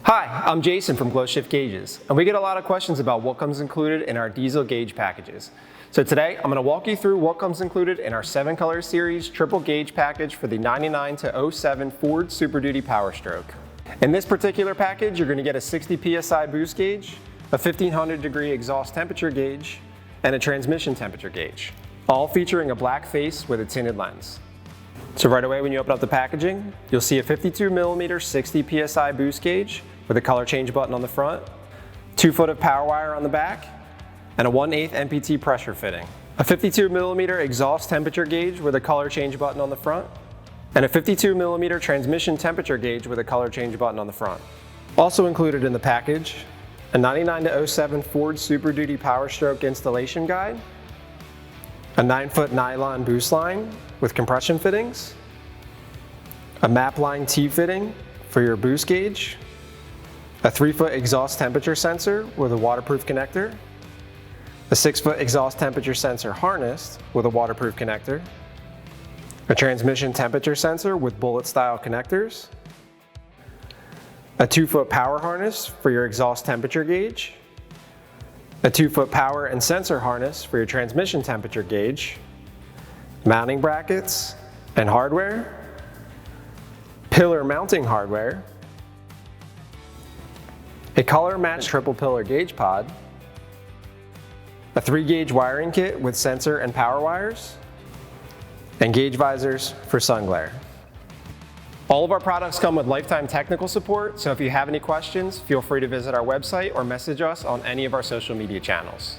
Hi, I'm Jason from GlowShift Gauges, and we get a lot of questions about what comes included in our diesel gauge packages. So today, I'm going to walk you through what comes included in our 7-color series triple gauge package for the 99 to 07 Ford Super Duty Powerstroke. In this particular package, you're going to get a 60 PSI Boost Gauge, a 1500 degree exhaust temperature gauge, and a transmission temperature gauge, all featuring a black face with a tinted lens. So right away when you open up the packaging, you'll see a 52mm 60 PSI Boost Gauge with a color change button on the front, 2 foot of power wire on the back, and a 1/8 MPT pressure fitting. A 52mm exhaust temperature gauge with a color change button on the front, and a 52mm transmission temperature gauge with a color change button on the front. Also included in the package, a 99 to 07 Ford Super Duty Powerstroke installation guide, a 9-foot nylon boost line with compression fittings, a map line T-fitting for your boost gauge, a 3-foot exhaust temperature sensor with a waterproof connector, a 6-foot exhaust temperature sensor harness with a waterproof connector, a transmission temperature sensor with bullet-style connectors, a 2-foot power harness for your exhaust temperature gauge, a 2-foot power and sensor harness for your transmission temperature gauge, mounting brackets and hardware, pillar mounting hardware, a color-matched triple pillar gauge pod, a 3-gauge wiring kit with sensor and power wires, and gauge visors for sun glare. All of our products come with lifetime technical support, so if you have any questions, feel free to visit our website or message us on any of our social media channels.